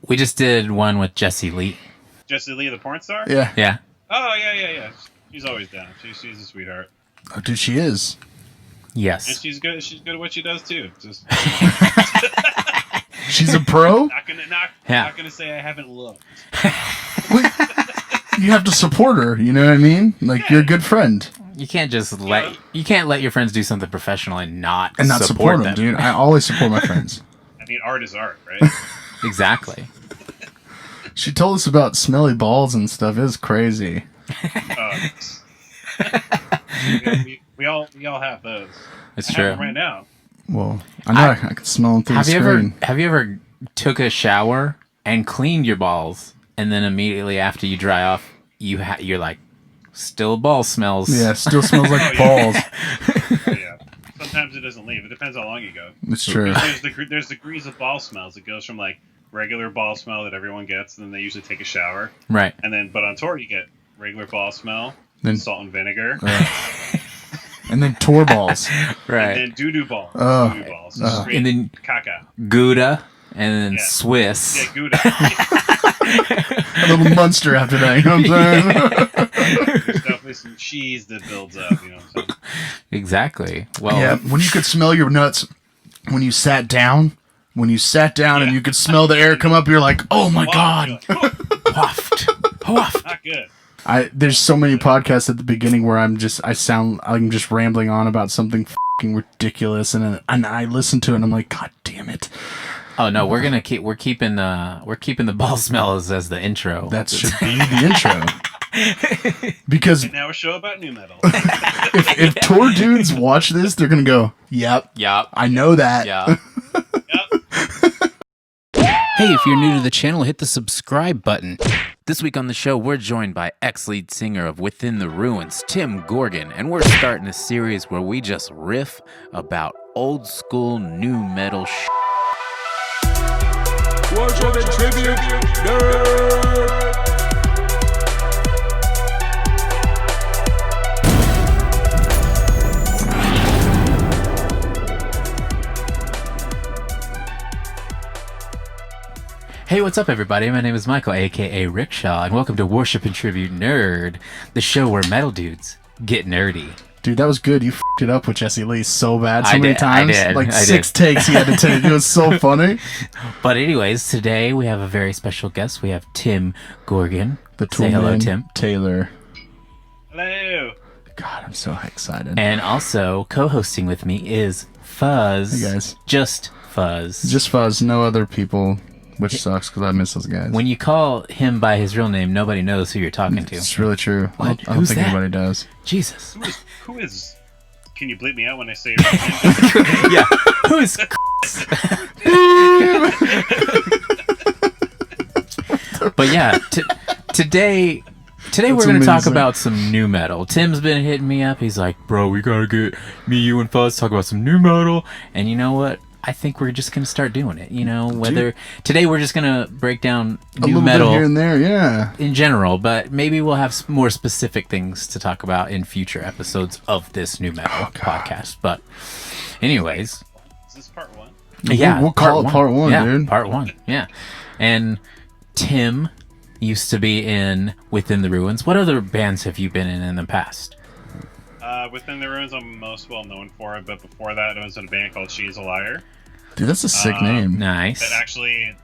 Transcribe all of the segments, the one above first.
We just did one with Jessie Lee. Jessie Lee, the porn star? Yeah. Yeah. Oh, yeah. She's always down. She's a sweetheart. Oh, dude, she is. Yes. And she's good at what she does, too. Just She's a pro? not gonna say I haven't looked. You have to support her, you know what I mean? Like, you're a good friend. You can't just let your friends do something professional and not support them, dude. I always support my friends. I mean, art is art, right? Exactly. She told us about smelly balls and stuff. It was crazy. We all have those. It's I true. have them right now. Well, I know I can smell them through the screen. Have you ever took a shower and cleaned your balls, and then immediately after you dry off, you're like, still ball smells. Yeah, still smells like balls. Yeah. Sometimes it doesn't leave. It depends how long you go. It's true. There's degrees of ball smells. It goes from like regular ball smell that everyone gets, and then they usually take a shower. Right. But on tour you get regular ball smell, Then salt and vinegar, and then tour balls. Right. and then doo-doo balls. Oh. Doo-doo balls. And then caca. Gouda, and then Swiss. Yeah, Gouda. A little monster after that, you know what I'm saying? There's definitely some cheese that builds up, you know what I'm saying? Exactly. Well, Yeah, when you could smell your nuts when you sat down. When you sat down and you could smell the air come up, you're like, oh my God. Like, waft. not good. There's so many podcasts at the beginning where I'm just rambling on about something fucking ridiculous, and I listen to it and I'm like, God damn it. Oh no, we're keeping the ball smells as the intro. That should be the intro. Because And now a show about new metal. if tour dudes watch this, they're gonna go, yep, I know that. Yeah. Hey, if you're new to the channel, hit the subscribe button. This week on the show, we're joined by ex-lead singer of Within the Ruins, Tim Goergen, and we're starting a series where we just riff about old school new metal Worship and tribute, nerd! Hey, what's up, everybody? My name is Michael, a.k.a. Rickshaw, and welcome to Worship and Tribute Nerd, the show where metal dudes get nerdy. Dude, that was good. You f***ed it up with Jessie Lee so bad so many I times. did. Like 6 takes you had to take. It was so funny. But anyways, today we have a very special guest. We have Tim Goergen. Say hello, man, Tim. Taylor. Hello. God, I'm so excited. And also co-hosting with me is Fuzz. Hey, guys. Just Fuzz. Just Fuzz, no other people, which sucks because I miss those guys. When you call him by his real name, nobody knows who you're talking to. It's really true. What? I don't Who's think that? anybody does. Jesus. Who is? Can you bleep me out when I say your name? Yeah. Who is But yeah, today we're going to talk about some new metal. Tim's been hitting me up. He's like, bro, we got to get me, you, and Fuzz talk about some new metal. And you know what? I think we're just going to start doing it. You know, today we're just going to break down new metal bit here and there, yeah. in general, but maybe we'll have more specific things to talk about in future episodes of this new metal podcast. But anyways. Is this part 1? Yeah. We'll call it part 1, yeah, dude. Part 1, yeah. And Tim used to be in Within the Ruins. What other bands have you been in the past? Within the Ruins, I'm most well known for it, but before that, I was in a band called She's a Liar. Dude, that's a sick name. Nice. That actually,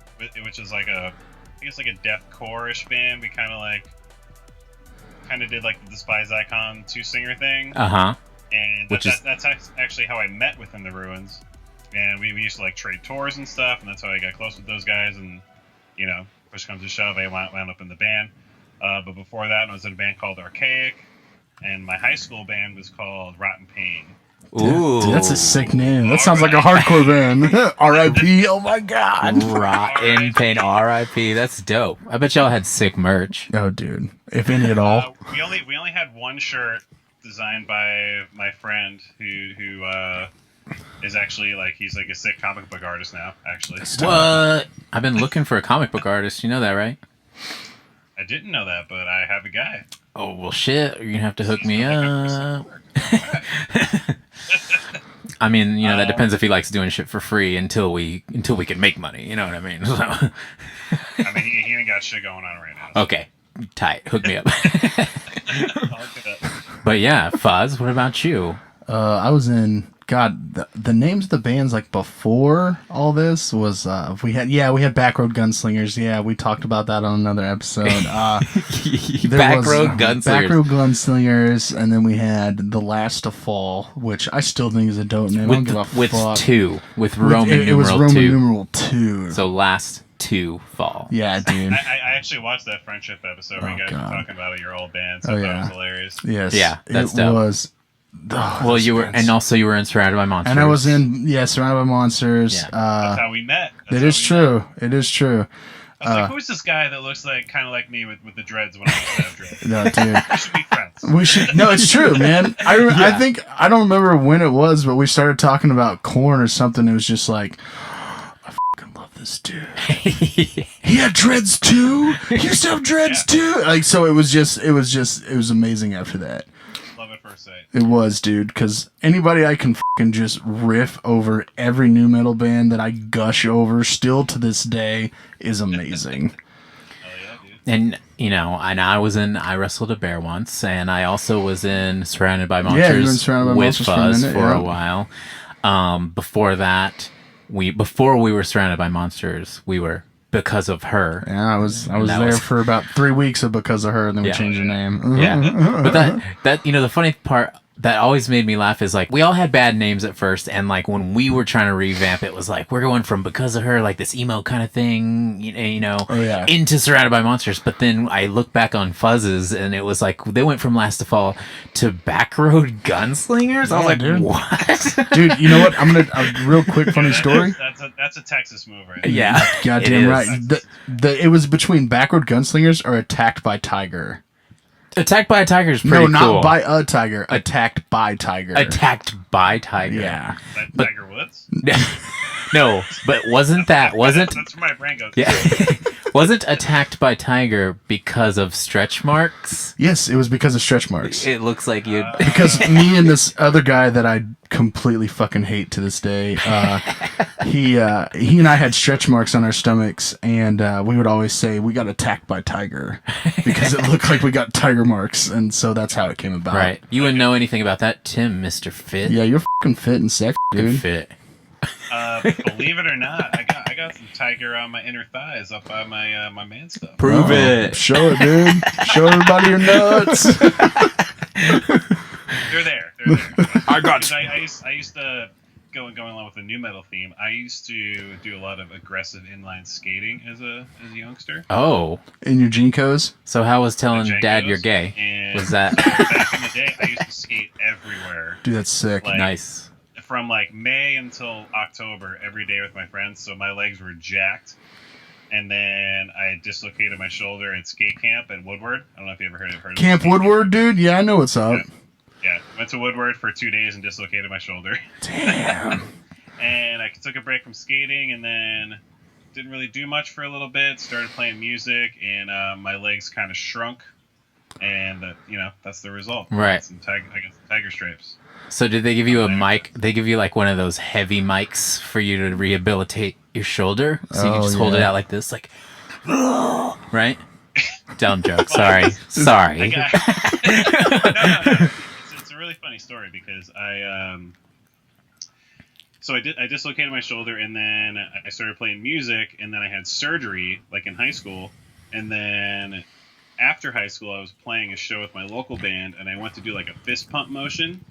which is like I guess like a deathcore-ish band. We kind of did like the Despise Icon 2-singer thing. Uh-huh. And that's actually how I met Within the Ruins. And we used to like trade tours and stuff, and that's how I got close with those guys. And, you know, push comes to shove, I wound up in the band. But before that, I was in a band called Archaic, and my high school band was called Rotten Pain. Ooh. Dude, that's a sick name. That sounds like a hardcore band. R.I.P. Oh my God. Rotten Pain, R.I.P. That's dope. I bet y'all had sick merch. Oh, dude. If any at all. We only had one shirt designed by my friend who is actually he's like a sick comic book artist now, actually. What? I've been looking for a comic book artist. You know that, right? I didn't know that, but I have a guy. Oh, well, shit. You're going to have to hook me up. I mean, that depends if he likes doing shit for free until we can make money. You know what I mean? So. I mean, he ain't got shit going on right now. So. Okay, tight. Hook me up. I'll look it up. But yeah, Fuzz, what about you? I was in. God, the names of the bands like before all this was we had Backroad Gunslingers. Yeah, we talked about that on another episode. Backroad Gunslingers, and then we had The Last to Fall, which I still think is a dope name. I don't give a with fuck. with Roman numeral 2. It was Roman numeral 2. So Last to Fall. Yeah, dude. I actually watched that friendship episode where you guys were talking about your old band, so I thought it was hilarious. Yes. Yeah, that's dope. Was. Well, you were, and also you were in Surrounded by Monsters. And I was in, Surrounded by Monsters. Yeah. That's how we met. It is true. It is true. I was like, who's this guy that looks like kind of like me with the dreads when I used to have dreads? No, dude. We should be friends. We should. No, it's true, man. I think I don't remember when it was, but we started talking about Korn or something. It was just like, I fucking love this dude. He had dreads too. He used to have dreads too. Like, so it was amazing after that. Love at first sight. It was, dude, because anybody I can fucking just riff over every new metal band that I gush over still to this day is amazing. Hell yeah, dude. And, and I was in I Wrestled a Bear once, and I also was in Surrounded by Monsters you were in Surrounded by with Monsters Fuzz for a minute, a while. Before that, before we were Surrounded by Monsters, we were Because of Her. Yeah, I was there for about 3 weeks of Because of Her, and then we changed the name. Yeah. But that the funny part that always made me laugh is like we all had bad names at first, and like when we were trying to revamp it was like we're going from Because of Her, like this emo kind of thing, into Surrounded by Monsters. But then I look back on Fuzz's and it was like they went from Last to Fall to Backroad Gunslingers. I was like, dude. What? Dude, you know what? I'm gonna a real quick funny story. That's a Texas move, right? Yeah, goddamn right. It was between Backroad Gunslingers or Attacked by Tiger. Attacked by a Tiger is pretty cool. No, not by a tiger. Attacked by Tiger. Attacked by Tiger. Yeah. That Tiger Woods? No, but wasn't that's where my brain goes. Yeah. Wasn't Attacked by Tiger because of stretch marks? Yes, it was because of stretch marks. It looks like you. Because me and this other guy that I completely fucking hate to this day, he and I had stretch marks on our stomachs, and we would always say we got attacked by Tiger because it looked like we got tiger marks, and so that's how it came about. Right. You wouldn't know anything about that, Tim, Mr. Fit. Yeah, you're fucking fit and sexy, dude. Fit. Believe it or not, I got some tiger on my inner thighs up by my my man stuff. Prove it. Show it, dude. Show everybody your nuts. They're there. I got you. I used to going along with the new metal theme. I used to do a lot of aggressive inline skating as a youngster. Oh. In your Jinkos? So how was telling Jenkos, Dad you're gay? Was that back in the day? I used to skate everywhere. Dude, that's sick. Like, nice? From like May until October, every day with my friends. So my legs were jacked. And then I dislocated my shoulder at skate camp at Woodward. I don't know if you ever heard of Camp Woodward, dude? Yeah, I know what's up. Yeah. Went to Woodward for 2 days and dislocated my shoulder. Damn. And I took a break from skating and then didn't really do much for a little bit. Started playing music and my legs kind of shrunk. And, that's the result. Right. I got some tiger stripes. So did they give you a mic? They give you like one of those heavy mics for you to rehabilitate your shoulder? So you can just hold it out like this, like, right? Dumb joke. Sorry. Sorry. No. It's a really funny story because I dislocated my shoulder and then I started playing music and then I had surgery like in high school and then after high school I was playing a show with my local band and I went to do like a fist pump motion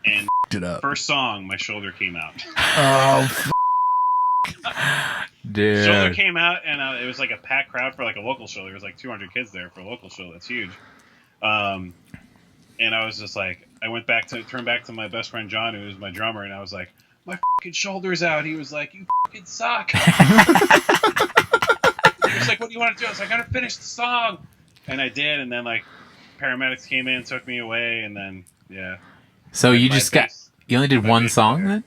and it up. First song my shoulder came out. Oh, dude. Shoulder came out and it was like a packed crowd for like a local show. There was like 200 kids there for a local show. That's huge. And I was just like, I turned back to my best friend John, who was my drummer, and I was like, my fucking shoulder's out. He was like, you fucking suck. He was like, what do you want to do? I was like, I gotta finish the song. And I did, and then like paramedics came in, took me away, and then So you just you only did one song then?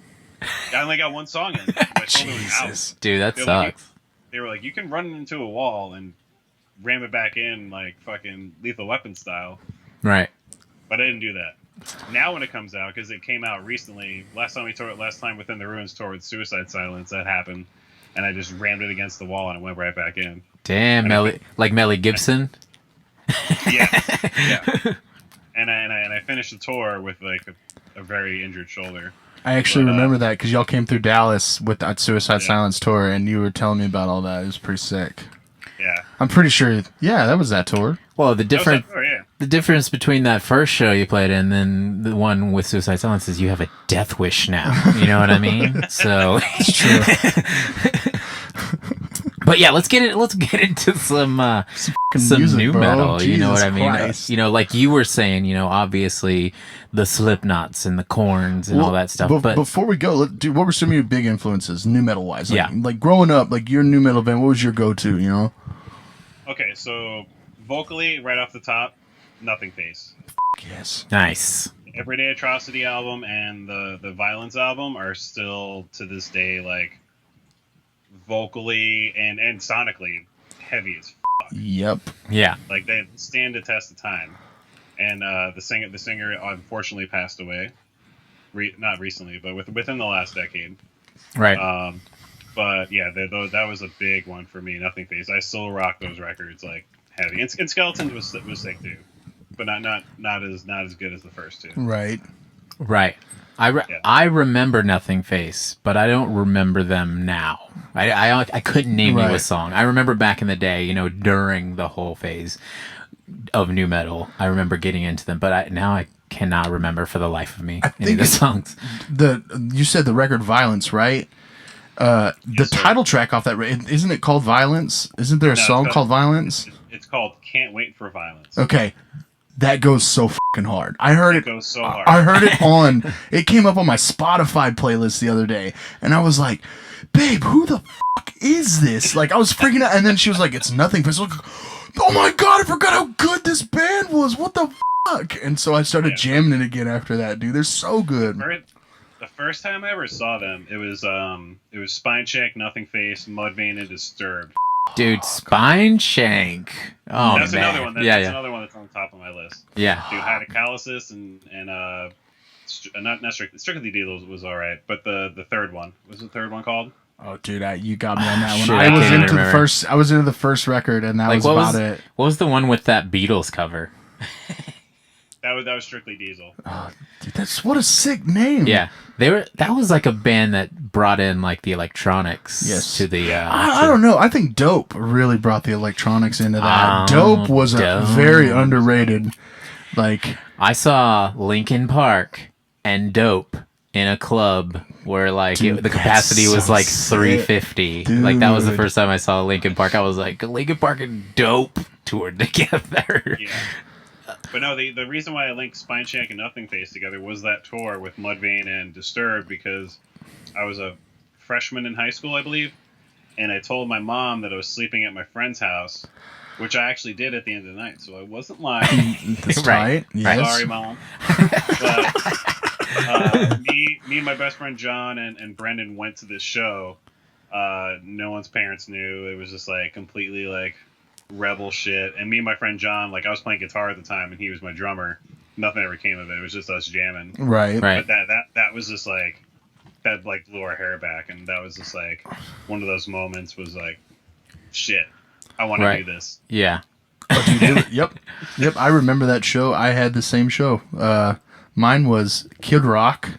I only got one song in. My shoulder was out. Dude, that sucks. They were like, you can run into a wall and ram it back in like fucking Lethal Weapon style. Right. But I didn't do that. now when it comes out, because it came out recently, last time Within the Ruins toured with Suicide Silence, that happened, and I just rammed it against the wall and it went right back in. Damn, like Melly Gibson. Yeah. And I finished the tour with like a very injured shoulder. I actually remember that because y'all came through Dallas with that Suicide Silence tour, and you were telling me about all that. It was pretty sick. Yeah. I'm pretty sure. Yeah, that was that tour. Well, the difference between that first show you played and then the one with Suicide Silence is you have a death wish now. You know what I mean? So It's true. But yeah, let's get into some music, new bro. metal. You know what I mean? Christ. You know, like you were saying. You know, obviously the Slipknots and the Corns and all that stuff. But before we go, dude, what were some of your big influences, new metal wise? Like, Yeah. like growing up, like your new metal band. What was your go to? You know? Okay, so vocally, right off the top, Nothingface. Yes. nice. Everyday Atrocity album and the Violence album are still to this day like vocally and sonically heavy as Yep. Yeah. like they stand the test of time. And the singer unfortunately passed away, not recently, but within the last decade. Right. But yeah, that was a big one for me. Nothingface. I still rock those records like heavy. And Skeletons was sick too, but not as good as the first two. Right. Right. I remember Nothingface, but I don't remember them now. I couldn't name you a Right. song. I remember back in the day, you know, during the whole phase of new metal, I remember getting into them, but now I cannot remember for the life of me any of the songs. You said the record Violence, right? The title track off that, isn't it called Violence? Isn't there a song called Violence? It's called Can't Wait for Violence. Okay. That goes so fucking hard. I heard it. Goes so hard. I heard it it came up on my Spotify playlist the other day, and I was like, babe, who the fuck is this? Like, I was freaking out, and then she was like, it's Nothingface. Like, oh my god, I forgot how good this band was. What the fuck? And so I started jamming it again after that, dude. They're so good. The first time I ever saw them, it was Spinecheck, Nothingface, Mudvayne, and Disturbed. Dude, Spineshank. Oh, That's man. another one. That's another one that's on the top of my list. Yeah. Dude, Ihatethescene and not Strictly Deal was all right, but the third one, what's the third one called? Oh, dude, you got me on that one. Shit, I I was can't into even the remember. first. I was into the first record, and that was about it. What was the one with that Beatles cover? That was Strictly Diesel. Dude, that's what a sick name. Yeah, that was like a band that brought in like the electronics to the. I don't know. I think Dope really brought the electronics into that. Dope was Dope. very underrated. Like, I saw Linkin Park and Dope in a club where like Dude, the capacity that's was so like sick. 350. Like that was the Dude. first time I saw Linkin Park. I was like, Linkin Park and Dope toured together. Yeah. But no, the reason why I linked Spineshank and Nothingface together was that tour with Mudvayne and Disturbed, because I was a freshman in high school, I believe, and I told my mom that I was sleeping at my friend's house, which I actually did at the end of the night, so I wasn't lying. that's Right. tight. Yes. Sorry, Mom. But me and my best friend John and Brendan went to this show. No one's parents knew. It was just like completely like rebel shit. And me and my friend John, like I was playing guitar at the time and he was my drummer. Nothing ever came of it. It was just us jamming. Right. Right. But that was just like that like blew our hair back, and that was just like one of those moments was like, shit, I want to do this. Yeah. Oh, dude, yep. I remember that show. I had the same show. Mine was Kid Rock,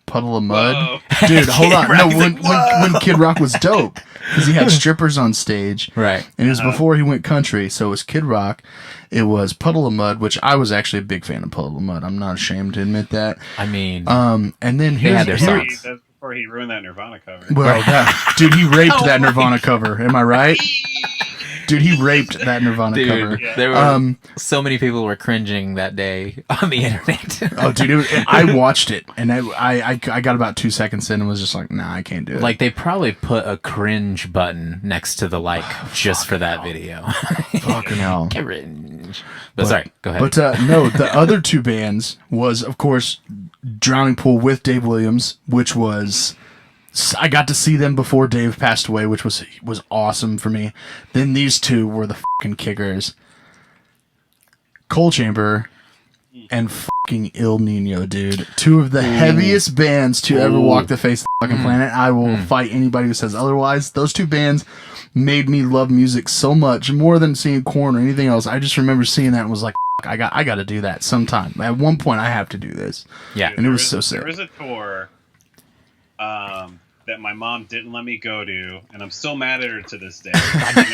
Puddle of Mud. Whoa. Dude, hold on. No, Rock's when Kid Rock was dope, because he had strippers on stage. Right. And it was before he went country, so it was Kid Rock. It was Puddle of Mud, which I was actually a big fan of Puddle of Mud. I'm not ashamed to admit that. I mean, And then They had their here- songs. That's before he ruined that Nirvana cover. Well, dude, he raped that Nirvana cover. Am I right? Dude, he raped that Nirvana cover. Yeah. there were so many people were cringing that day on the internet. Oh, dude, I watched it, and I got about 2 seconds in and was just like, nah, I can't do it. Like they probably put a cringe button next to the like just for that video. fucking hell. Cringe. But sorry, go ahead. But no, the other two bands was, of course, Drowning Pool with Dave Williams, which was... I got to see them before Dave passed away, which was awesome for me. Then these two were the fucking kickers. Coal Chamber and fucking Il Nino, dude. Two of the heaviest bands to ever walk the face of the fucking planet. I will fight anybody who says otherwise. Those two bands made me love music so much, more than seeing Korn or anything else. I just remember seeing that and was like, I got to do that sometime. At one point, I have to do this. Yeah. And it was so sick. There was a tour that my mom didn't let me go to, and I'm still mad at her to this day.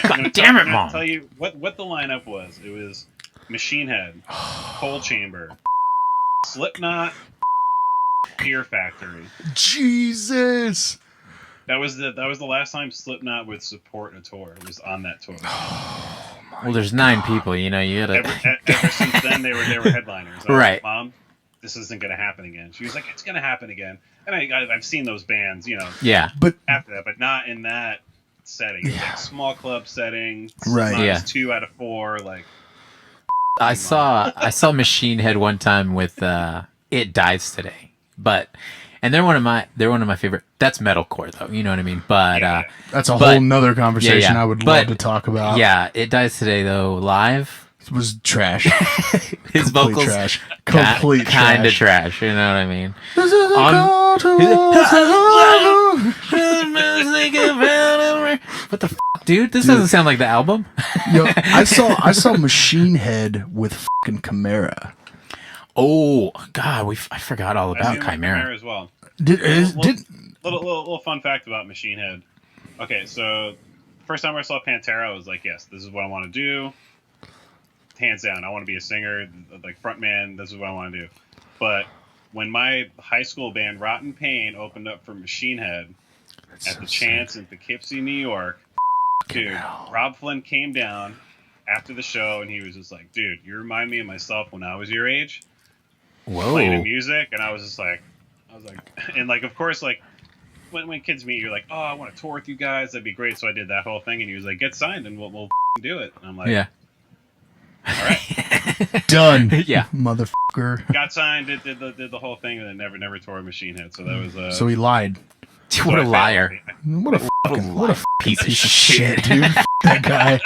God damn it, Mom. I'll tell you what the lineup was. It was Machine Head, Cold Chamber, Slipknot, Fear Factory. Jesus. That was the last time Slipknot would support a tour. It was on that tour. Well, there's 9 people, you gotta... Ever since then, they were headliners. I was Right. like, Mom, this isn't going to happen again. She was like, it's going to happen again. And I've seen those bands, Yeah. But after that, but not in that setting. It was like small club setting. Right. Yeah. 2 out of 4. Like, I saw Machine Head one time with It Dies Today. And they're one of my favorite. That's metalcore though, you know what I mean? But that's a whole nother conversation yeah. I would love to talk about. Yeah, It Dies Today though, live. It was trash. His vocals trash. Complete kind of trash. trash, you know what I mean? This is What the f***, dude? This doesn't sound like the album. Yo, I saw Machine Head with fucking Chimera. Oh God, I forgot all I've about seen Chimera. as well. Little fun fact about Machine Head. Okay, so first time I saw Pantera, I was like, yes, this is what I want to do. Hands down, I want to be a singer, like frontman. This is what I want to do. But when my high school band Rotten Pain opened up for Machine Head at the Chance in Poughkeepsie, New York, dude, Rob Flynn came down after the show and he was just like, dude, you remind me of myself when I was your age. Whoa. Playing the music, and I was like, and like, of course, like when kids meet, you're like, oh, I want to tour with you guys. That'd be great. So I did that whole thing, and he was like, get signed, and we'll do it. And I'm like, yeah. All right. Done. Yeah. Motherfucker. Got signed, did the whole thing, and then never toured Machine Head. So that was So he lied. What a liar. What a piece of shit, dude. That guy.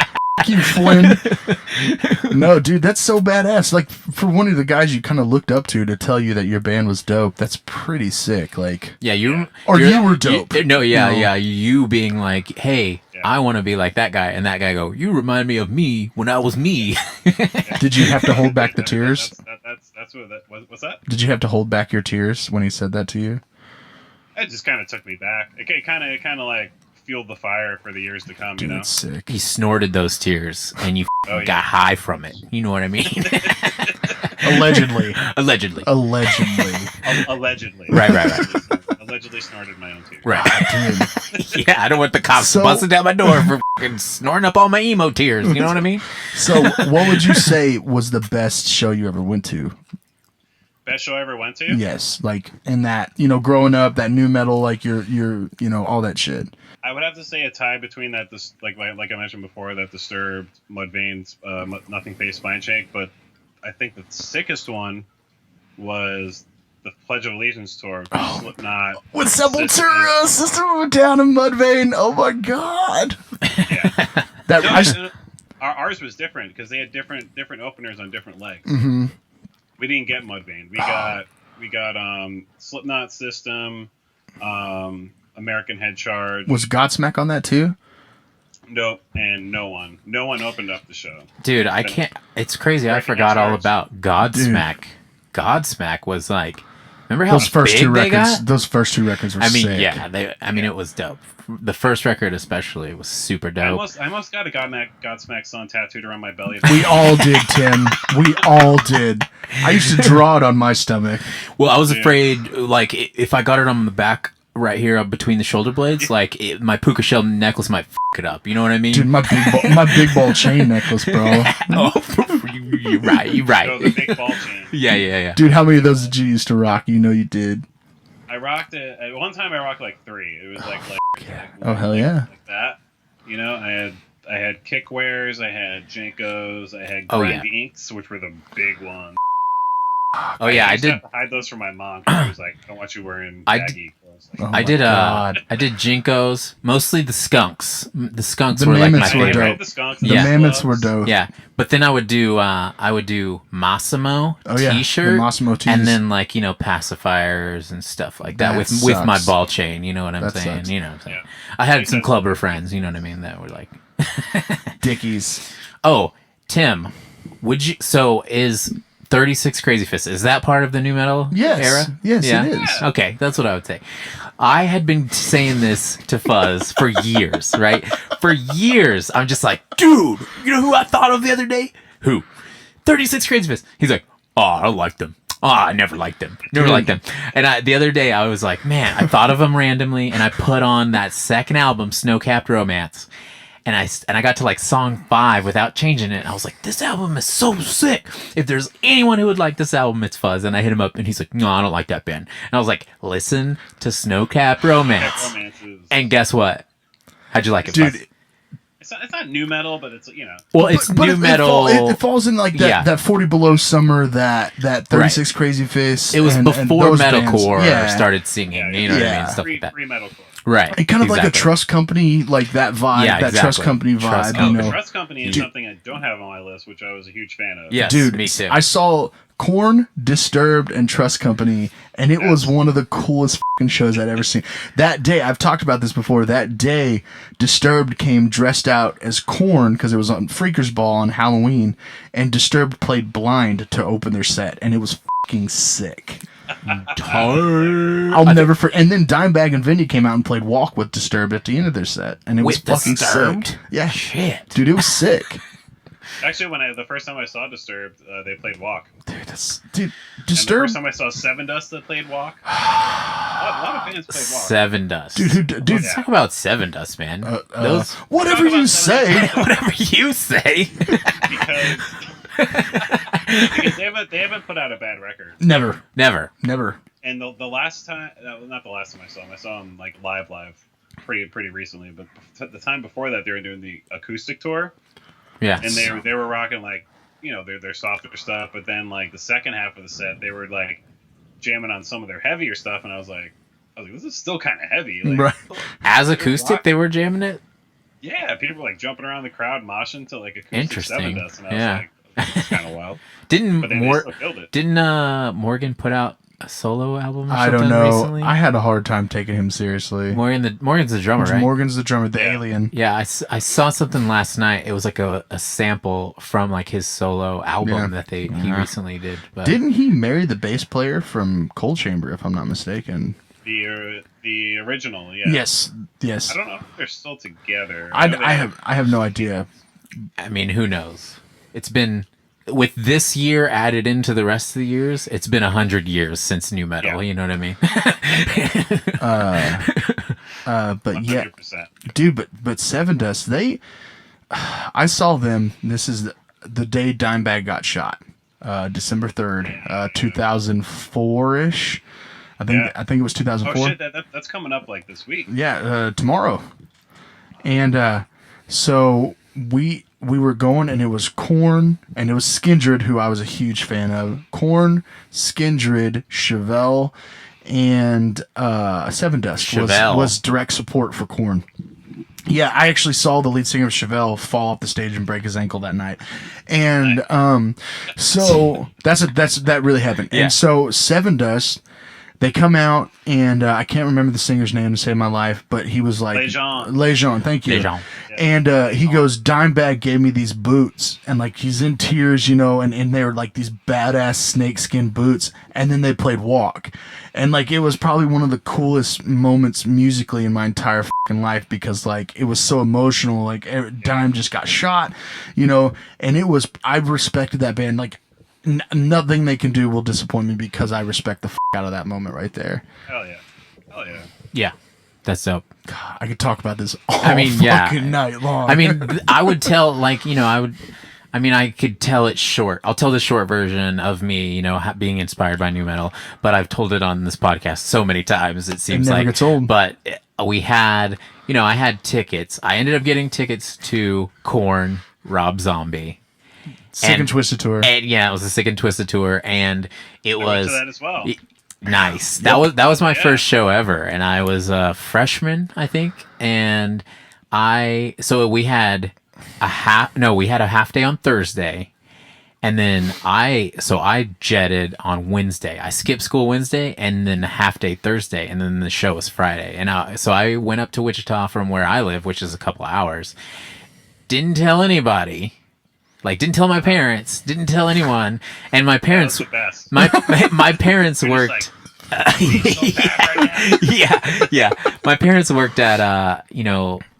Keith Flynn. No, dude, that's so badass. Like, for one of the guys you kind of looked up to tell you that your band was dope, that's pretty sick. Like, yeah, you were dope. You being like, hey, I want to be like that guy, and that guy go, you remind me of me when I was me. Did you have to hold back the tears? That's what that was. What's that? Did you have to hold back your tears when he said that to you? It just kind of took me back. It kind of like fueled the fire for the years to come. Dude, you know, that's sick. He snorted those tears, and you got high from it. You know what I mean? Allegedly. Allegedly. Right. Allegedly snorted my own tears. Right. Yeah, I don't want the cops busting down my door for fucking snorting up all my emo tears. You know what I mean? So, what would you say was the best show you ever went to? Best show I ever went to? Yes, like in that, growing up, that new metal, like your all that shit. I would have to say a tie between that, like I mentioned before, that Disturbed, Mudvayne's, Nothingface, Spineshake, but I think the sickest one was the Pledge of Allegiance tour with Slipknot. With Sepultura, System of a Down, and Mudvayne. Oh my god! Yeah, ours was different because they had different openers on different legs. Mm-hmm. We didn't get Mudvayne. We got Slipknot, System, American Head Charge. Was Godsmack on that too? Nope, and no one opened up the show. Dude, I can't. It's crazy. I forgot all about Godsmack. Dude. Godsmack was like, remember how those first big two they records? got? Those first two records were sick. Yeah. It was dope. The first record especially was super dope. I almost got a Godsmack song tattooed around my belly. We all did, Tim. We all did. I used to draw it on my stomach. Well, I was afraid, like, if I got it on the back right here up between the shoulder blades, like, my puka shell necklace might f it up. You know what I mean? Dude, my big ball chain necklace, bro. You're right. Oh, the big ball chain. Yeah. Dude, how many of those did you used to rock? You know you did. I rocked it. At one time, I rocked like 3. It was like oh hell yeah, like that. I had kickwares, I had Jankos, I had grind inks, which were the big ones. Oh yeah, I did have to hide those from my mom. Because she was like, "I don't want you wearing baggy clothes." was. Oh I my did God. I did Jinkos, mostly the Skunks. The Skunks The were like my Mammoths were favorite. dope. The Skunks, The Yeah. Mammoths were Slugs. dope. Yeah, but then I would do Massimo Oh, yeah, the t-shirt, Massimo tees. and then like pacifiers and stuff like that, That with my sucks. ball chain. You know what I'm That saying? sucks. You know what I'm saying? Yeah. I had Makes some sense. clubber friends. You know what I mean? That were like, Dickies. oh, Tim, would you? So is 36 Crazyfists, is that part of the new metal Yes. era? Yes, Yeah? it is. Okay, that's what I would say. I had been saying this to Fuzz for years, right? For years, I'm just like, dude, you know who I thought of the other day? Who? 36 Crazyfists. He's like, oh, I like them. Oh, I never liked them. Never liked them. And the other day, I was like, man, I thought of them randomly, and I put on that second album, Snow-Capped Romance. And I got to like song 5 without changing it. And I was like, this album is so sick. If there's anyone who would like this album, it's Fuzz. And I hit him up and he's like, no, I don't like that band. And I was like, listen to Snow-Capped Romance. Romances. And guess what? How'd you like it, Dude, Fuzz? It's not new metal, but it's Well, it's but new metal. It falls in like that, Yeah. that 40 Below Summer, that 36 Crazyfists. It was and before those bands. metalcore Yeah. started singing. You know what I mean? Stuff like that. free metalcore. Right. And kind of like a exactly. Trust Company, like that vibe, Yeah, that Trust exactly. Company Trust vibe, Oh, you the know. Trust Company is something I don't have on my list, which I was a huge fan of. Yes, Dude, me too. I saw Korn, Disturbed, and Trust Company, and it was one of the coolest fucking shows I'd ever seen. That day, I've talked about this before, that day, Disturbed came dressed out as Korn, because it was on Freakers Ball on Halloween, and Disturbed played Blind to open their set, and it was fucking sick. I'll never forget. And then Dimebag and Vinny came out and played Walk with Disturbed at the end of their set, and it was With fucking Disturbed? sick. Yeah, Shit. dude, it was sick. Actually, the first time I saw Disturbed, they played Walk. Dude, And the Disturbed. first time I saw Seven Dust, that played Walk. A lot of bands played Walk. Seven Dust. Dude, Let's talk about Seven Dust, man. Those, whatever Talk about you Seven say. whatever you say. because they haven't put out a bad record. Never. Never. And the last time, not the last time I saw them like live, pretty recently. But the time before that, they were doing the acoustic tour, Yeah. and they were rocking like their softer stuff. But then like the second half of the set, they were like jamming on some of their heavier stuff, and I was like, this is still kind of heavy. Like, Right. As acoustic, they were jamming it. yeah, people were like jumping around the crowd, moshing to like acoustic Interesting. Seven Dust, and I was Yeah. like, this is kind of wild. Didn't But they still killed it. Didn't Morgan put out a solo album or I something don't know. recently? I had a hard time taking him seriously. Morgan's the drummer, right? Morgan's the drummer, the Yeah. alien. Yeah, I saw something last night. It was like a sample from like his solo album Yeah. that he recently did. But Didn't he marry the bass player from Cold Chamber, if I'm not mistaken? The original, yeah. Yes. I don't know if they're still together. I know they have no idea. I mean, who knows? It's been, with this year added into the rest of the years, it's been 100 years since new metal. Yeah. You know what I mean? But yeah, 100%. dude, but Seven Dust, I saw them. This is the day Dimebag got shot, December 3rd, 2004 ish. I think it was 2004. Oh shit, that's coming up like this week. Yeah, tomorrow. And so we were going, and it was Korn, and it was Skindred, who I was a huge fan of. Korn, Skindred, Chevelle, and Seven Dust Chevelle. was direct support for Korn. Yeah, I actually saw the lead singer of Chevelle fall off the stage and break his ankle that night, and so that really happened. Yeah. And so Seven Dust, they come out, and I can't remember the singer's name to save my life, but he was like Lejean, thank you. Lejean. And he goes, Dimebag gave me these boots, and like he's in tears, and they were like these badass snakeskin boots, and then they played Walk, and like it was probably one of the coolest moments musically in my entire fucking life, because like it was so emotional. Like Dime just got shot, and it was, I respected that band. Like nothing they can do will disappoint me, because I respect the out of that moment right there. Hell yeah. Yeah, that's dope. I could talk about this all yeah. fucking night long. I mean, I would tell, like, I could tell it short. I'll tell the short version of me, being inspired by new metal, but I've told it on this podcast so many times, it seems never like. gets old. But we had, I had tickets. I ended up getting tickets to Korn, Rob Zombie. Sick and Twisted tour. And yeah, it was a Sick and Twisted tour, and it I was... went to that as well. Nice. That was my first show ever, and I was a freshman, I think. And we had a half day on Thursday, and then I jetted on Wednesday. I skipped school Wednesday, and then a half day Thursday, and then the show was Friday. And I went up to Wichita from where I live, which is a couple hours. Didn't tell anybody. Like, didn't tell my parents, didn't tell anyone, and my parents, my parents worked. Yeah. My parents worked at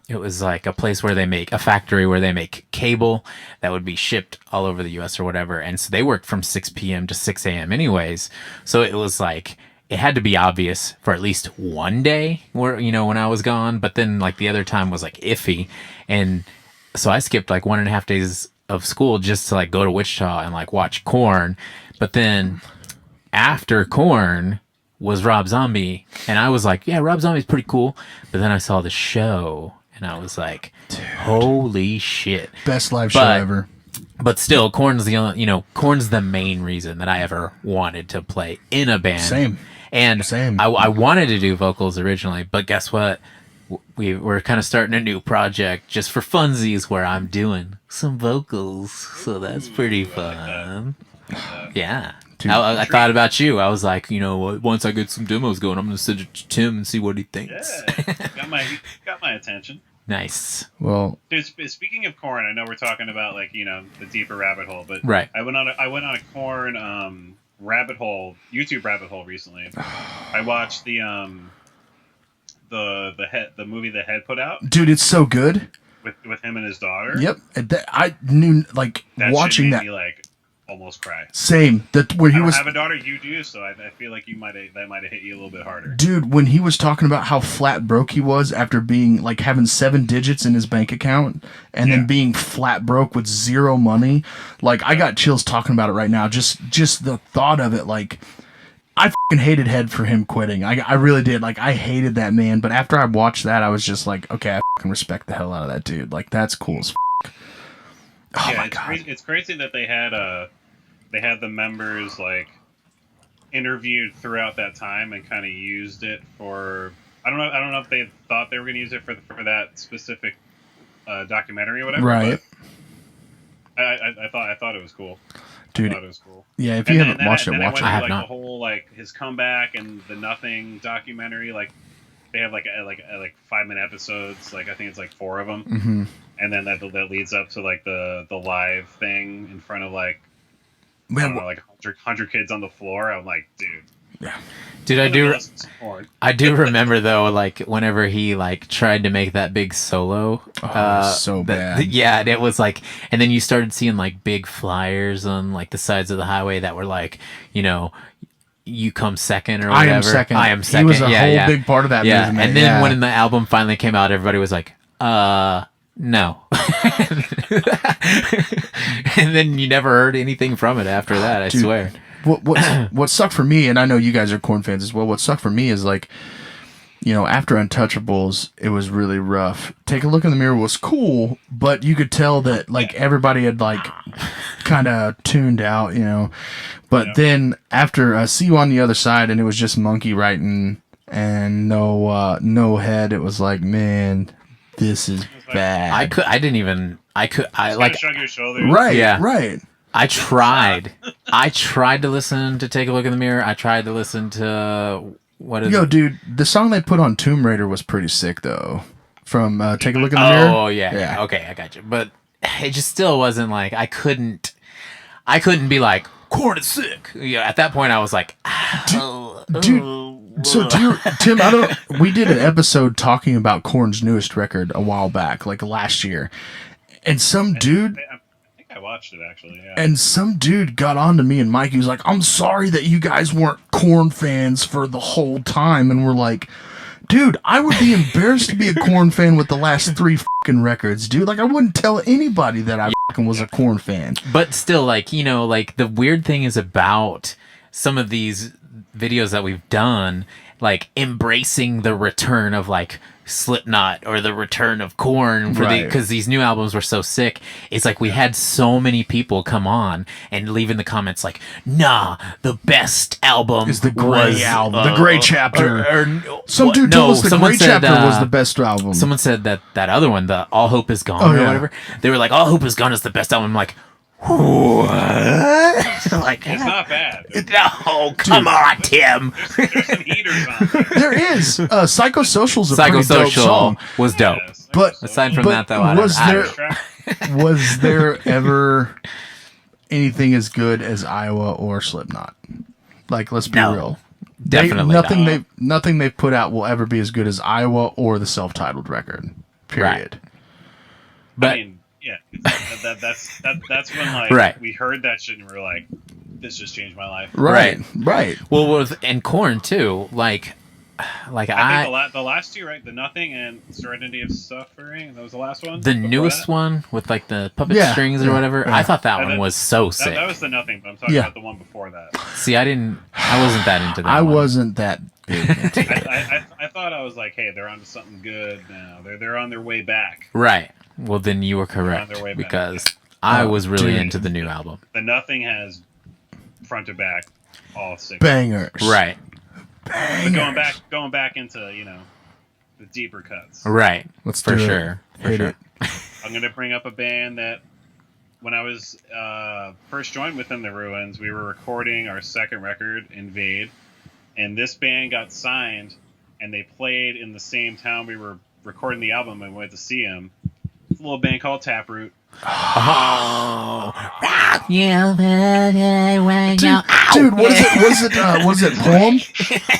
it was like a place where a factory where they make cable that would be shipped all over the U.S. or whatever, and so they worked from 6 p.m. to 6 a.m. anyways. So it was like it had to be obvious for at least one day where when I was gone, but then like the other time was like iffy, and so I skipped like 1.5 days of school just to like go to Wichita and like watch Korn. But then after Korn was Rob Zombie, and I was like, yeah, Rob Zombie's pretty cool. But then I saw the show and I was like, dude, holy shit. Best live show ever. But still, Korn's Korn's the main reason that I ever wanted to play in a band. Same. I wanted to do vocals originally, but guess what? We're kind of starting a new project just for funsies where I'm doing some vocals, so that's pretty fun. Yeah. I thought about you. I was like, once I get some demos going, I'm going to send it to Tim and see what he thinks. Yeah, got my attention. Nice. Well, dude, speaking of Korn, I know we're talking about like the deeper rabbit hole, but right. I went on a Korn rabbit hole, YouTube rabbit hole recently. I watched the movie The Head put out. Dude, it's so good. With him and his daughter. Yep. I knew that watching that me like almost cry. Same. That when he was have a daughter, you do, so I feel like that might have hit you a little bit harder. Dude, when he was talking about how flat broke he was after being like having 7 digits in his bank account and then being flat broke with zero money, like I got chills talking about it right now. Just the thought of it, like I fucking hated Head for him quitting. I really did. Like, I hated that man. But after I watched that, I was just like, okay, I fucking respect the hell out of that dude. Like, that's cool as fuck. Oh, my God. It's crazy that they had the members, like, interviewed throughout that time and kind of used it for... I don't know if they thought they were going to use it for that specific documentary or whatever. Right. But I thought it was cool. Dude, I thought it was cool. Yeah, if you haven't watched it, watch it. I have like not. The whole like his comeback and the Nothing documentary. Like they have like 5-minute episodes. Like I think it's like 4 of them. Mm-hmm. And then that leads up to like the live thing in front of like Man, I don't know, like 100 kids on the floor. I'm like, dude. Yeah. Dude, I do remember though, like whenever he like tried to make that big solo, so bad. Yeah, and it was like, and then you started seeing like big flyers on like the sides of the highway that were like, you come second or whatever. I am second. He was a whole big part of that movement. And then when the album finally came out, everybody was like, no. And then you never heard anything from it after that, I swear. What sucked for me, and I know you guys are Korn fans as well, what sucked for me is like, after Untouchables, it was really rough. Take a Look in the Mirror was cool, but you could tell that like everybody had like kind of tuned out, But then after See You on the Other Side, and it was just Monkey writing and no Head, it was like, man, this is bad. I like shrug your shoulders. Right, yeah. Right. I tried to listen to Take a Look in the Mirror. I tried to listen to dude, the song they put on Tomb Raider was pretty sick though. From Take a Look in the Mirror. Oh yeah. Okay, I got you. But it just still wasn't like I couldn't be like Korn is sick. At that point I was like, dude. So Tim, we did an episode talking about Korn's newest record a while back, like last year, and some dude. I watched it actually, yeah. And some dude got on to me and Mike. He was like, I'm sorry that you guys weren't Korn fans for the whole time. And we're like, dude, I would be embarrassed to be a Korn fan with the last 3 fucking records, dude. Like, I wouldn't tell anybody that I fucking was a Korn fan. But still, like, like the weird thing is about some of these videos that we've done, like embracing the return of like Slipknot or the return of Korn because these new albums were so sick. It's like we had so many people come on and leave in the comments like, nah, the best album is the Gray album, the Gray Chapter. Some dude told us the Gray Chapter was the best album. Someone said that other one, the All Hope Is Gone or whatever. They were like, All Hope Is Gone is the best album. I'm like, what? Like, it's not bad. No, come on, Tim. There's some heaters on there. There is. Psychosocial's a pretty dope song. Was dope. Yes, But aside from that, though, was there ever anything as good as Iowa or Slipknot? Like, let's be real. Definitely nothing they've put out will ever be as good as Iowa or the self-titled record. Period. Right. But I mean, yeah, that's when like we heard that shit and we were like, this just changed my life. Right. Well, and Korn too. Like I think the last two, right? The Nothing and Serenity of Suffering. That was the last one. The newest one with like the puppet strings or whatever. Yeah. I thought that one was so sick. That was the Nothing, but I'm talking about the one before that. See, I wasn't that into that. I wasn't that big into it. I thought I was like, hey, they're onto something good now. They're on their way back. Right. Well, then you were correct because I was really into the new album. The Nothing has front to back all six bangers. Right. But going back into the deeper cuts. Right. Let's for sure. Hit it. I'm gonna bring up a band that when I was first joined Within the Ruins, we were recording our second record, Invade, and this band got signed, and they played in the same town we were recording the album, and we went to see them. It's a little band called Taproot. Oh, yeah, dude, what is it? Was it Poem?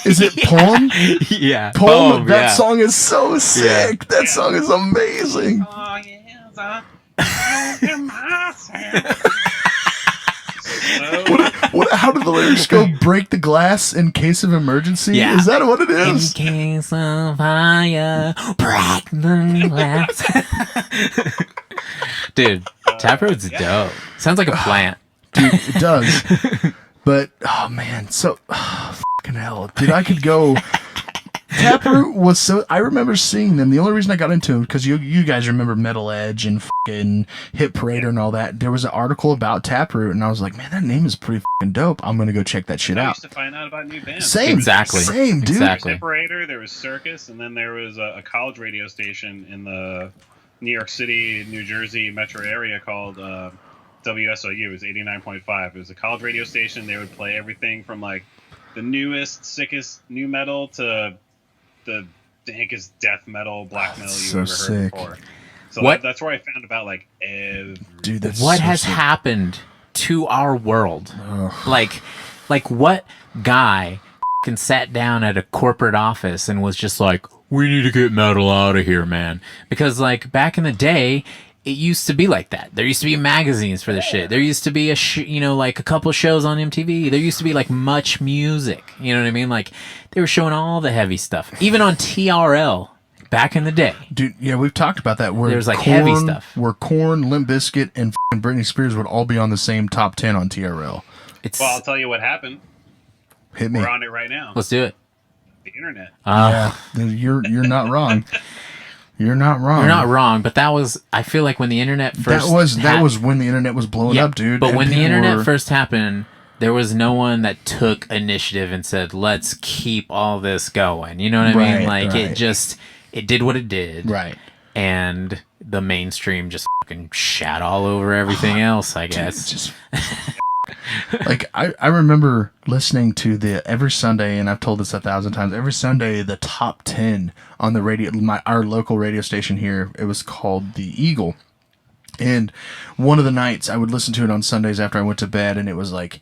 Is it Poem? Yeah, Poem. That song is so sick. Yeah. That song is amazing. Oh yeah, how do the lyrics go? Break the glass in case of emergency. Yeah. Is that what it is? In case of fire, break the glass. Dude, Taproot's dope. Sounds like a plant. Dude, it does. But, oh man, fucking hell. Dude, I could go. Taproot was so. I remember seeing them. The only reason I got into them because you guys remember Metal Edge and fucking Hit Parader and all that. There was an article about Taproot, and I was like, man, that name is pretty fucking dope. I'm gonna go check that shit out. I used to find out about new bands. Same, dude. Exactly. Hit Parader, there was Circus, and then there was a college radio station in the New York City, New Jersey metro area called WSOU. It was 89.5. It was a college radio station. They would play everything from like the newest, sickest new metal to the dankest death metal, black metal you've ever heard before. So that's where I found about like everything. Dude, that's what has happened to our world? Like what guy sat down at a corporate office and was just like, we need to get metal out of here, man. Because like back in the day, it used to be like that. There used to be magazines for the shit. There used to be like a couple shows on MTV. There used to be like Much Music. You know what I mean? Like they were showing all the heavy stuff. Even on TRL back in the day. Dude, yeah, we've talked about that. Where there's like heavy stuff. Where Korn, Limp Bizkit, and Britney Spears would all be on the same top 10 on TRL. Well, I'll tell you what happened. Hit me. We're on it right now. Let's do it. The internet. Yeah, you're not wrong. You're not wrong. You're not wrong, but that was, I feel like when the internet first that was when the internet was blowing up, dude. But when the internet first happened, there was no one that took initiative and said, let's keep all this going. You know what I mean? Like it did what it did. Right. And the mainstream just fucking shat all over everything else, I guess. Like I remember listening to every Sunday, and I've told this 1,000 times, every Sunday the top 10 on the radio, our local radio station here, it was called The Eagle. And one of the nights I would listen to it on Sundays after I went to bed, and it was like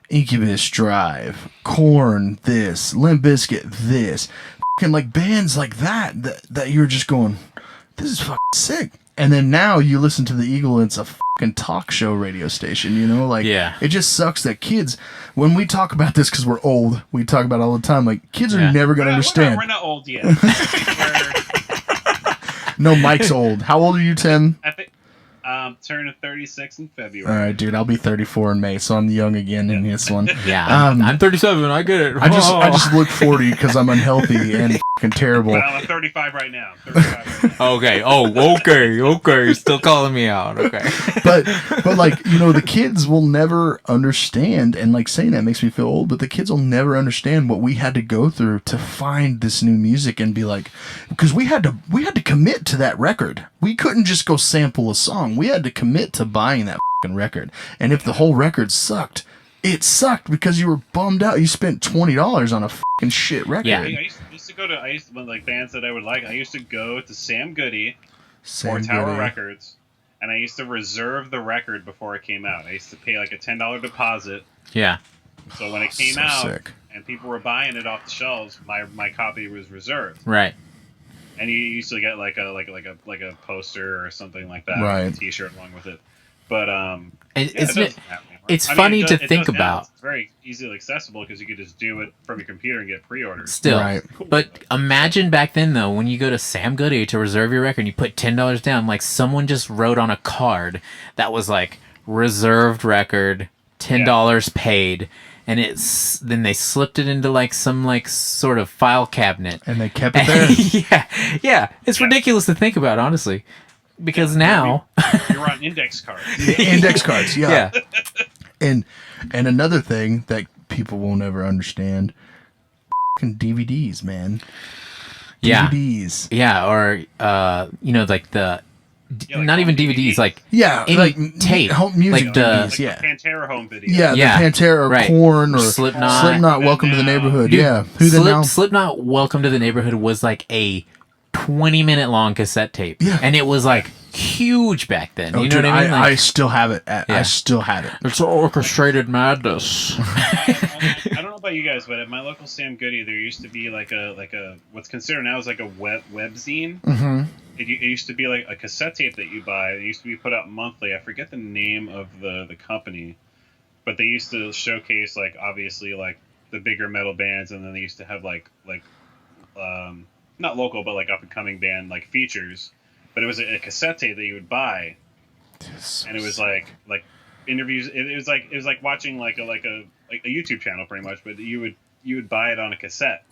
Incubus Drive, Korn this, Limp Bizkit this, fucking like bands like that you're just going, this is fucking sick. And then now you listen to The Eagle, and it's a fucking talk show radio station, you know? Like, it just sucks that kids, when we talk about this, because we're old, we talk about it all the time, like, kids are never going to understand. We're not old yet. No, Mike's old. How old are you, Tim? I think turning 36 in February. All right, dude, I'll be 34 in May, so I'm young again in this one. Yeah, I'm 37, I get it. I just look 40 because I'm unhealthy, and fucking terrible. Well, I'm 35 right now. 35 right now. Okay. Oh, okay. You're still calling me out. Okay. But like, you know, the kids will never understand, and like saying that makes me feel old, but the kids will never understand what we had to go through to find this new music and be like, because we had to commit to that record. We couldn't just go sample a song. We had to commit to buying that fucking record. And if the whole record sucked, it sucked because you were bummed out. You spent $20 on a fucking shit record. Yeah. I used to go to like bands that I would like. I used to go to Sam Goody or Tower Records, and I used to reserve the record before it came out. I used to pay like a $10 deposit. Yeah. So when it came out sick. and people were buying it off the shelves, my copy was reserved. Right. And you used to get like a poster or something like that, right? A T-shirt along with it. But it's funny to think about. It's very easily accessible because you could just do it from your computer and get pre-orders. Still, right. Cool. But imagine back then though, when you go to Sam Goody to reserve your record, and you put $10 down. Like someone just wrote on a card that was like reserved record, $10 paid, and then they slipped it into like some like sort of file cabinet, and they kept it there. yeah. It's ridiculous to think about, honestly. Because now you're on index cards. Index cards, yeah. Yeah. And another thing that people will never understand, fucking DVDs, man. Yeah. DVDs. Yeah, or you know, like the like not even home DVDs, DVD. like Yeah, like like tape, home music like the DVDs, Like yeah. the Pantera home video. Yeah, Yeah, the Pantera or right. Korn or Slipknot. Welcome to the Neighborhood. Dude, Yeah. Who Then Now? Slipknot Welcome to the Neighborhood was like a 20-minute long cassette tape. Yeah. And it was like huge back then. Oh, you know dude, what I mean? I Like, still have it. I still had it. it's orchestrated madness. I don't know about you guys, but at my local Sam Goody, there used to be like a what's considered now is like a web zine. Mm-hmm. It used to be like a cassette tape that you buy. It used to be put out monthly. I forget the name of the company, but they used to showcase like obviously like the bigger metal bands, and then they used to have like not local but like up and coming band like features. But it was a cassette tape that you would buy, and it was like interviews. It was like watching like a YouTube channel pretty much. But you would buy it on a cassette.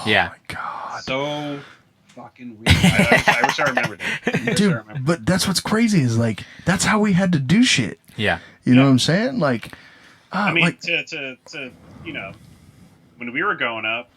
Yeah. My God. So fucking weird. I wish I remembered it. Dude, but that's what's crazy is like that's how we had to do shit. Yeah. You know what I'm saying? Like, I mean, like, to you know, when we were growing up,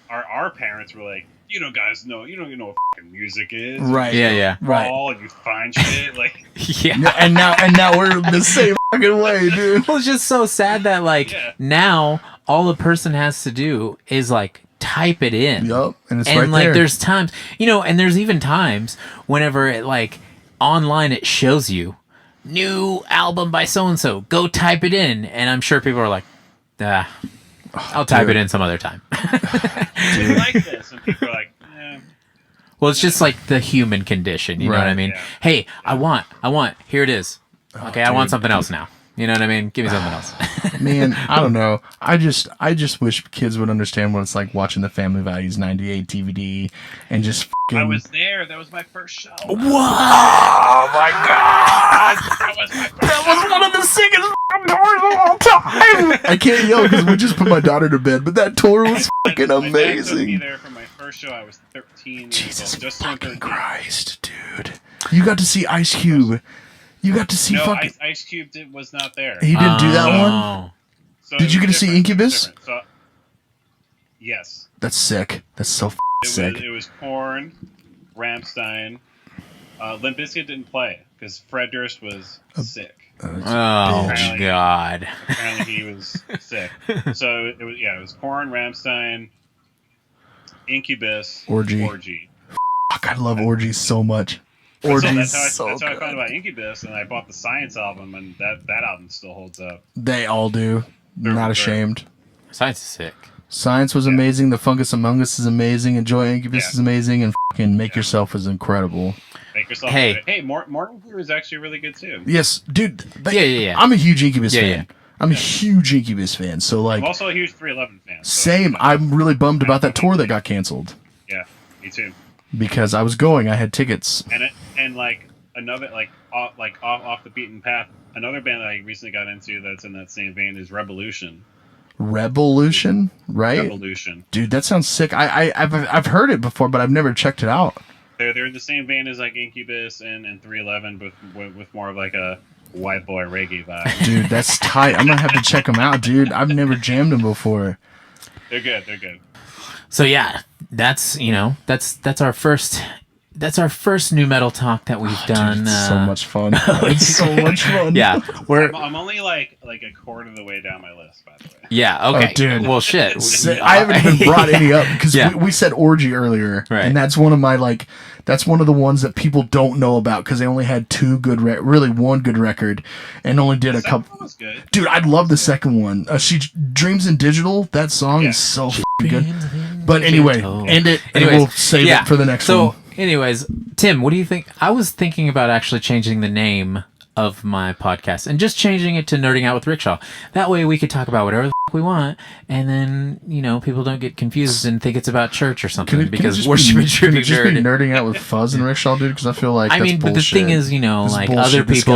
our parents were like, you know, guys, you know what fucking music is, right? Yeah. Right. All you find shit like. Yeah. And now we're the same fucking way, dude. Well, it's just so sad that like now all a person has to do is like type it in. Yup, and it's and right like there. there's times, you know, and there's even times whenever it like online it shows you new album by so and so. Go type it in, and I'm sure people are like, I'll type it in some other time. I like this, and people are like, Well, it's just like the human condition, you know what I Right. mean? Yeah. Hey, I want, here it is. Okay, I want dude. something else now. You know what I mean? Give me something else. Man, I don't know. I just wish kids would understand what it's like watching the Family Values '98 DVD and just fucking. I was there. That was my first show. What? Oh my God! That was my first That was one of the sickest tours of all time. I can't yell because we just put my daughter to bed, but that tour was fucking My dad took me amazing. there for my first show. I was 13. Jesus just turned fucking 13. Christ, dude! You got to see Ice Cube. You got to see No, fucking. Ice Cube was not there. He didn't do that one. Oh. So Did it you was get to see different. It was Incubus? different. So, yes. That's sick. That's so sick. It was Korn, Rammstein. Limp Bizkit didn't play because Fred Durst was sick. Oh, Apparently- God. Apparently he was sick. So it was Korn, Rammstein, Incubus, Orgy. Fuck, I love Orgy so much. Orgy's That's how I so found good. about Incubus, and I bought the Science album, and that album still holds up. They all do. Not ashamed. Science is sick. Science was amazing. The Fungus Among Us is amazing. Enjoy Incubus Yeah. is amazing. And fucking Make Yourself is incredible. Make yourself. Hey. Hey, Morton Blue is actually really good too. Yes, dude. Yeah. I'm a huge Incubus Yeah, fan. yeah. I'm a huge Incubus fan. So like, I'm also a huge 311 fan. So, same. I'm really bummed about that tour that got canceled Yeah, me too. because I was going. I had tickets. And like another off the beaten path. Another band that I recently got into that's in that same vein is Revolution. Revolution, right? Revolution. Dude, that sounds sick. I've heard it before, but I've never checked it out. They're in the same vein as like Incubus and 311, but with more of like a white boy reggae vibe. Dude, that's tight. I'm gonna have to check them out, dude. I've never jammed them before. They're good. They're good. So yeah, that's our first new metal talk that we've done. Dude, it's so much fun. It's so much fun. Yeah, I'm only like a quarter of the way down my list, by the way. Yeah. Okay. Oh, dude. Well, shit. I haven't even brought any up because Yeah. we said Orgy earlier, Right. and that's one of my that's one of the ones that people don't know about because they only had really one good record, and only did a couple. That was good. Dude, I love the second one. She Dreams in Digital. That song is so f***ing good. But anyway, end it. And we'll save it for the next one. Anyways, Tim, what do you think? I was thinking about actually changing the name of my podcast and just changing it to Nerding Out with Rickshaw. That way we could talk about whatever the f- we want, and then, people don't get confused and think it's about church or something, because worship and tribute nerding out with Fuzz and Rickshaw, dude, because I feel like that's but the thing is, other people,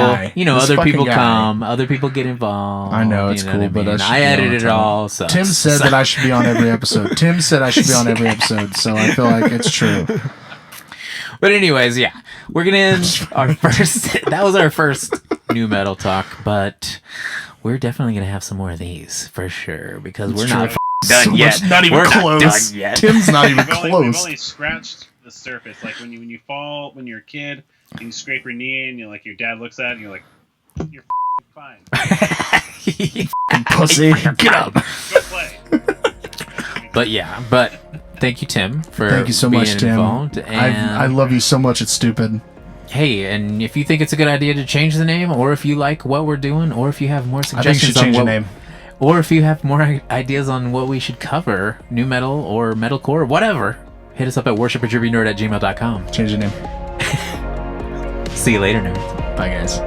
other people come, other people get involved. I know, it's cool, but I edited it all. So Tim said that I should be on every episode. So I feel like it's true. But anyways, yeah, we're gonna end our first. That was our first new metal talk, but we're definitely gonna have some more of these for sure because we're not done yet. Not even close. Not done yet. Tim's not even We've close. only scratched the surface. Like when you fall when you're a kid and you scrape your knee and your dad looks at it and you're like, you're fine. Pussy, get up. Go play. But thank you, Tim, for Thank you so being much, Tim. involved. And I love you so much. It's stupid. hey, and if you think it's a good idea to change the name, or if you like what we're doing, or if you have more I think you suggestions should change on the what, name. or if you have more ideas on what we should cover, new metal or metalcore, whatever, hit us up at worshipandtribunerd@gmail.com. Change the name. See you later, nerds. Bye, guys.